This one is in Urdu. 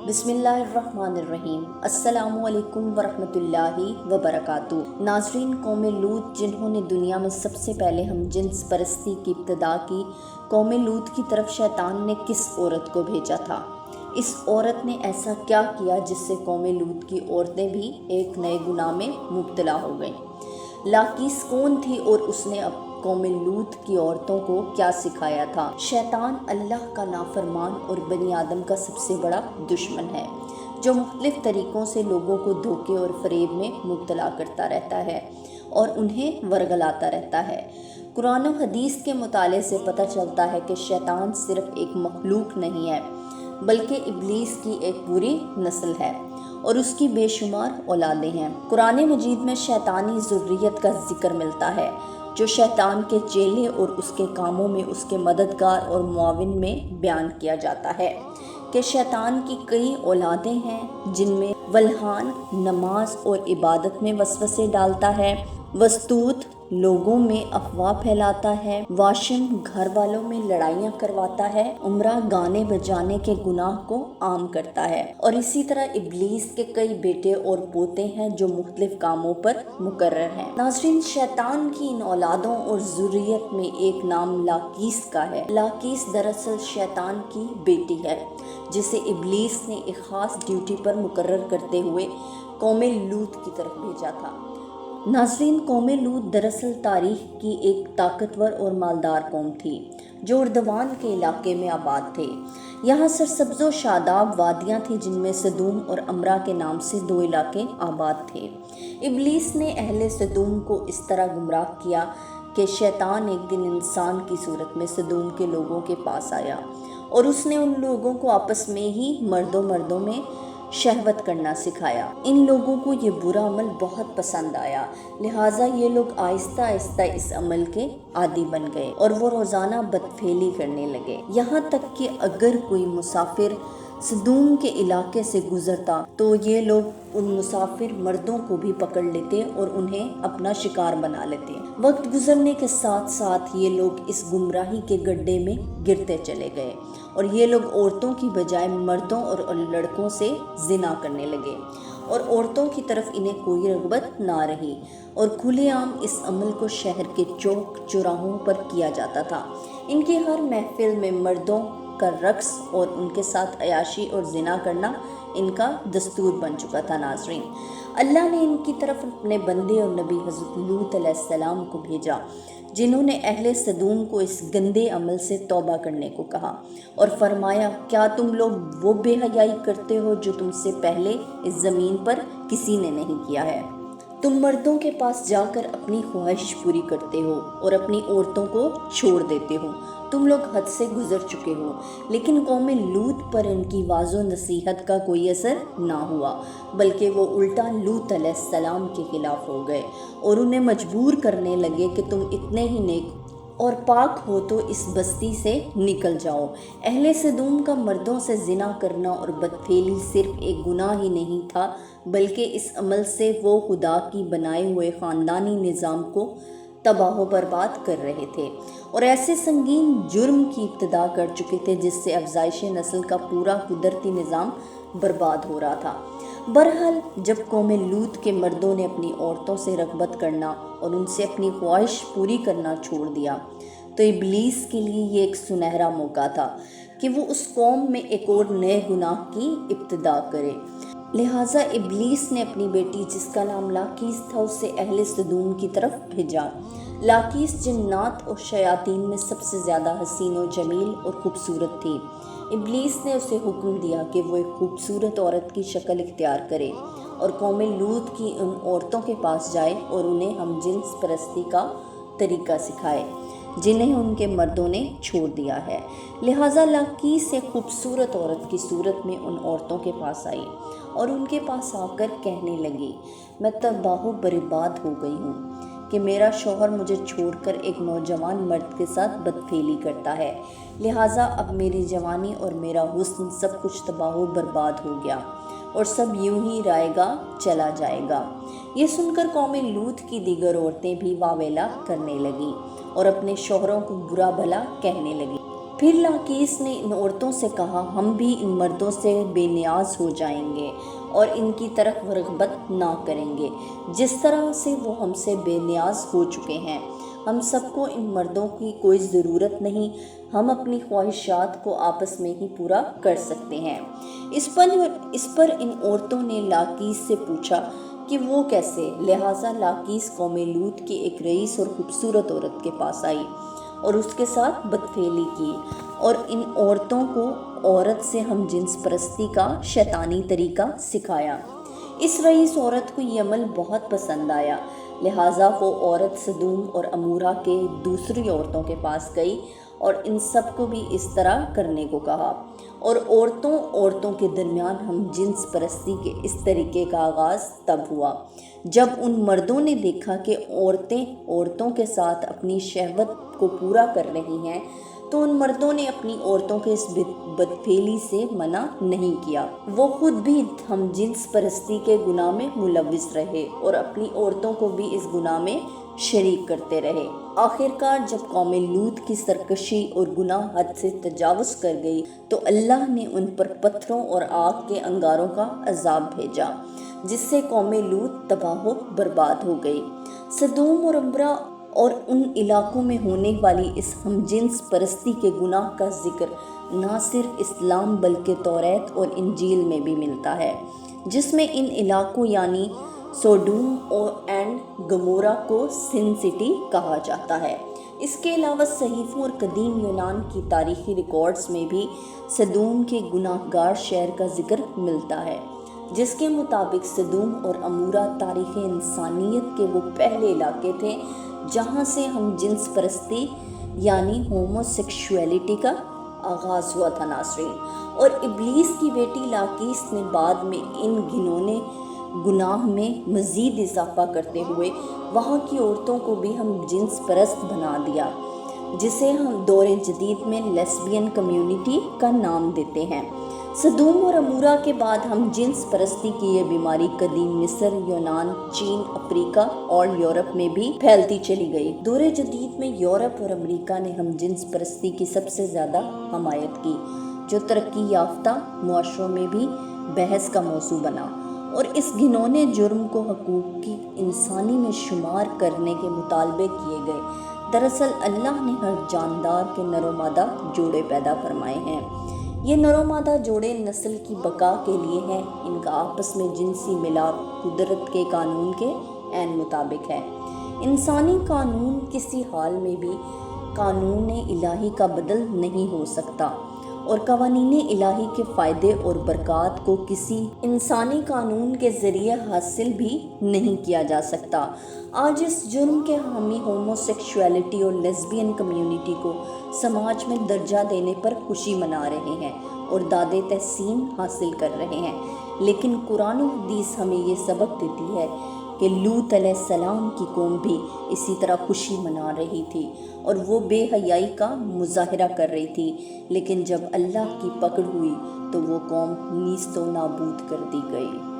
بسم اللہ الرحمن الرحیم۔ السلام علیکم ورحمۃ اللہ وبرکاتہ۔ ناظرین، قوم لوط جنہوں نے دنیا میں سب سے پہلے ہم جنس پرستی کی ابتدا کی، قوم لوط کی طرف شیطان نے کس عورت کو بھیجا تھا؟ اس عورت نے ایسا کیا کیا جس سے قوم لوط کی عورتیں بھی ایک نئے گناہ میں مبتلا ہو گئیں؟ لاقیس کون تھی اور اس نے قوم لوط کی عورتوں کو کیا سکھایا تھا؟ شیطان اللہ کا نافرمان اور بنی آدم کا سب سے بڑا دشمن ہے، جو مختلف طریقوں سے لوگوں کو دھوکے اور فریب میں مبتلا کرتا رہتا ہے اور انہیں ورگلاتا رہتا ہے۔ قرآن و حدیث کے مطالعے سے پتہ چلتا ہے کہ شیطان صرف ایک مخلوق نہیں ہے، بلکہ ابلیس کی ایک پوری نسل ہے اور اس کی بے شمار اولادیں ہیں۔ قرآن مجید میں شیطانی ذریت کا ذکر ملتا ہے، جو شیطان کے چیلے اور اس کے کاموں میں اس کے مددگار اور معاون میں بیان کیا جاتا ہے کہ شیطان کی کئی اولادیں ہیں، جن میں ولہان نماز اور عبادت میں وسوسے ڈالتا ہے، وسطوط لوگوں میں افواہ پھیلاتا ہے، واشم گھر والوں میں لڑائیاں کرواتا ہے، عمرہ گانے بجانے کے گناہ کو عام کرتا ہے، اور اسی طرح ابلیس کے کئی بیٹے اور پوتے ہیں جو مختلف کاموں پر مقرر ہیں۔ ناظرین، شیطان کی ان اولادوں اور ذریت میں ایک نام لاقیس کا ہے۔ لاقیس دراصل شیطان کی بیٹی ہے، جسے ابلیس نے ایک خاص ڈیوٹی پر مقرر کرتے ہوئے قوم لوط کی طرف بھیجا تھا۔ ناظرین، قوم لوط دراصل تاریخ کی ایک طاقتور اور مالدار قوم تھی، جو اردوان کے علاقے میں آباد تھے۔ یہاں سرسبز و شاداب وادیاں تھیں، جن میں سدوم اور عمرہ کے نام سے دو علاقے آباد تھے۔ ابلیس نے اہل سدوم کو اس طرح گمراہ کیا کہ شیطان ایک دن انسان کی صورت میں سدوم کے لوگوں کے پاس آیا اور اس نے ان لوگوں کو آپس میں ہی مردوں میں شہوت کرنا سکھایا۔ ان لوگوں کو یہ برا عمل بہت پسند آیا، لہٰذا یہ لوگ آہستہ آہستہ اس عمل کے عادی بن گئے اور وہ روزانہ بدپھیلی کرنے لگے، یہاں تک کہ اگر کوئی مسافر سدوم کے علاقے سے گزرتا تو یہ لوگ ان مسافر مردوں کو بھی پکڑ لیتے اور انہیں اپنا شکار بنا لیتے۔ وقت گزرنے کے ساتھ ساتھ یہ لوگ اس گمراہی کے گڈھے میں گرتے چلے گئے اور یہ لوگ عورتوں کی بجائے مردوں اور لڑکوں سے زنا کرنے لگے، اور عورتوں کی طرف انہیں کوئی رغبت نہ رہی، اور کھلے عام اس عمل کو شہر کے چوک چوراہوں پر کیا جاتا تھا۔ ان کی ہر محفل میں مردوں کا رقص اور ان کے ساتھ عیاشی اور زنا کرنا ان کا دستور بن چکا تھا۔ ناظرین، اللہ نے ان کی طرف اپنے بندے اور نبی حضرت لوط علیہ السلام کو بھیجا، جنہوں نے اہل سدوم کو اس گندے عمل سے توبہ کرنے کو کہا اور فرمایا، کیا تم لوگ وہ بے حیائی کرتے ہو جو تم سے پہلے اس زمین پر کسی نے نہیں کیا ہے؟ تم مردوں کے پاس جا کر اپنی خواہش پوری کرتے ہو اور اپنی عورتوں کو چھوڑ دیتے ہو، تم لوگ حد سے گزر چکے ہو۔ لیکن قوم لوط پر ان کی واض و نصیحت کا کوئی اثر نہ ہوا، بلکہ وہ الٹا لوط علیہ السلام کے خلاف ہو گئے اور انہیں مجبور کرنے لگے کہ تم اتنے ہی نیک اور پاک ہو تو اس بستی سے نکل جاؤ۔ اہل سدوم کا مردوں سے زنا کرنا اور بدپھیلی صرف ایک گناہ ہی نہیں تھا، بلکہ اس عمل سے وہ خدا کی بنائے ہوئے خاندانی نظام کو تباہ و برباد کر رہے تھے اور ایسے سنگین جرم کی ابتدا کر چکے تھے جس سے افزائش نسل کا پورا قدرتی نظام برباد ہو رہا تھا۔ بہرحال، جب قوم لوط کے مردوں نے اپنی عورتوں سے رغبت کرنا اور ان سے اپنی خواہش پوری کرنا چھوڑ دیا، تو ابلیس کے لیے یہ ایک سنہرا موقع تھا کہ وہ اس قوم میں ایک اور نئے گناہ کی ابتدا کرے۔ لہٰذا ابلیس نے اپنی بیٹی، جس کا نام لاقیس تھا، اسے اہل سدوم کی طرف بھیجا۔ لاقیس جنات اور شیاطین میں سب سے زیادہ حسین و جمیل اور خوبصورت تھی۔ ابلیس نے اسے حکم دیا کہ وہ ایک خوبصورت عورت کی شکل اختیار کرے اور قوم لوط کی ان عورتوں کے پاس جائے اور انہیں ہم جنس پرستی کا طریقہ سکھائے جنہیں ان کے مردوں نے چھوڑ دیا ہے۔ لہٰذا لاقیس ایک خوبصورت عورت کی صورت میں ان عورتوں کے پاس آئی اور ان کے پاس آ کر کہنے لگی، میں تباہ و برباد ہو گئی ہوں کہ میرا شوہر مجھے چھوڑ کر ایک نوجوان مرد کے ساتھ بدپھیلی کرتا ہے، لہٰذا اب میری جوانی اور میرا حسن سب کچھ تباہ و برباد ہو گیا اور سب یوں ہی رائے گا چلا جائے گا۔ یہ سن کر قوم لوط کی دیگر عورتیں بھی واویلا کرنے لگیں اور اپنے شوہروں کو برا بھلا کہنے لگیں۔ پھر لاقیس نے ان عورتوں سے کہا ہم بھی ان مردوں سے بے نیاز ہو جائیں گے اور ان کی طرف رغبت نہ کریں گے جس طرح سے وہ ہم سے بے نیاز ہو چکے ہیں۔ ہم سب کو ان مردوں کی کوئی ضرورت نہیں، ہم اپنی خواہشات کو آپس میں ہی پورا کر سکتے ہیں۔ اس پر ان عورتوں نے لاقیس سے پوچھا کہ وہ کیسے؟ لہٰذا لاقیس قوم لوط کی ایک رئیس اور خوبصورت عورت کے پاس آئی اور اس کے ساتھ بدفعلی کی اور ان عورتوں کو عورت سے ہم جنس پرستی کا شیطانی طریقہ سکھایا۔ اس رئیس عورت کو یہ عمل بہت پسند آیا، لہٰذا وہ عورت سدوم اور عمورہ کے دوسری عورتوں کے پاس گئی اور ان سب کو بھی اس طرح کرنے کو کہا، اور عورتوں کے درمیان ہم جنس پرستی کے اس طریقے کا آغاز تب ہوا جب ان مردوں نے دیکھا کہ عورتوں کے ساتھ اپنی شہوت کو پورا کر رہی ہیں، تو ان مردوں نے اپنی عورتوں کے اس بدفعلی سے منع نہیں کیا۔ وہ خود بھی ہم جنس پرستی کے گناہ میں ملوث رہے اور اپنی عورتوں کو بھی اس گناہ میں شریک کرتے رہے۔ آخرکار جب قوم لوط کی سرکشی اور گناہ حد سے تجاوز کر گئی تو اللہ نے ان پر پتھروں اور آگ کے انگاروں کا عذاب بھیجا، جس سے قوم لوط تباہ و برباد ہو گئی۔ سدوم اور عمورہ اور ان علاقوں میں ہونے والی اس ہم جنس پرستی کے گناہ کا ذکر نہ صرف اسلام بلکہ توریت اور انجیل میں بھی ملتا ہے، جس میں ان علاقوں یعنی سوڈوم اینڈ گمورہ کو سن سٹی کہا جاتا ہے۔ اس کے علاوہ صحیفوں اور قدیم یونان کی تاریخی ریکارڈز میں بھی سدوم کے گناہ گار شہر کا ذکر ملتا ہے، جس کے مطابق سدوم اور عمورہ تاریخ انسانیت کے وہ پہلے علاقے تھے جہاں سے ہم جنس پرستی یعنی ہومو سیکشولیٹی کا آغاز ہوا تھا ناظرین، اور ابلیس کی بیٹی لاقیس نے بعد میں ان گھنونے گناہ میں مزید اضافہ کرتے ہوئے وہاں کی عورتوں کو بھی ہم جنس پرست بنا دیا، جسے ہم دور جدید میں لیسبین کمیونٹی کا نام دیتے ہیں۔ سدوم اور عمورہ کے بعد ہم جنس پرستی کی یہ بیماری قدیم مصر، یونان، چین، افریقہ اور یورپ میں بھی پھیلتی چلی گئی۔ دور جدید میں یورپ اور امریکہ نے ہم جنس پرستی کی سب سے زیادہ حمایت کی، جو ترقی یافتہ معاشروں میں بھی بحث کا موضوع بنا اور اس گھنونے جرم کو حقوق انسانی میں شمار کرنے کے مطالبے کیے گئے۔ دراصل اللہ نے ہر جاندار کے نر و مادہ جوڑے پیدا فرمائے ہیں۔ یہ نر و مادہ جوڑے نسل کی بقا کے لیے ہیں، ان کا آپس میں جنسی ملاپ قدرت کے قانون کے عین مطابق ہے۔ انسانی قانون کسی حال میں بھی قانون الہی کا بدل نہیں ہو سکتا اور قوانین الہی کے فائدے اور برکات کو کسی انسانی قانون کے ذریعے حاصل بھی نہیں کیا جا سکتا۔ آج اس جرم کے حامی ہومو سیکشولیٹی اور لیسبین کمیونٹی کو سماج میں درجہ دینے پر خوشی منا رہے ہیں اور داد تحسین حاصل کر رہے ہیں، لیکن قرآن و حدیث ہمیں یہ سبق دیتی ہے کہ لوط علیہ السلام کی قوم بھی اسی طرح خوشی منا رہی تھی اور وہ بے حیائی کا مظاہرہ کر رہی تھی، لیکن جب اللہ کی پکڑ ہوئی تو وہ قوم نیست و نابود کر دی گئی۔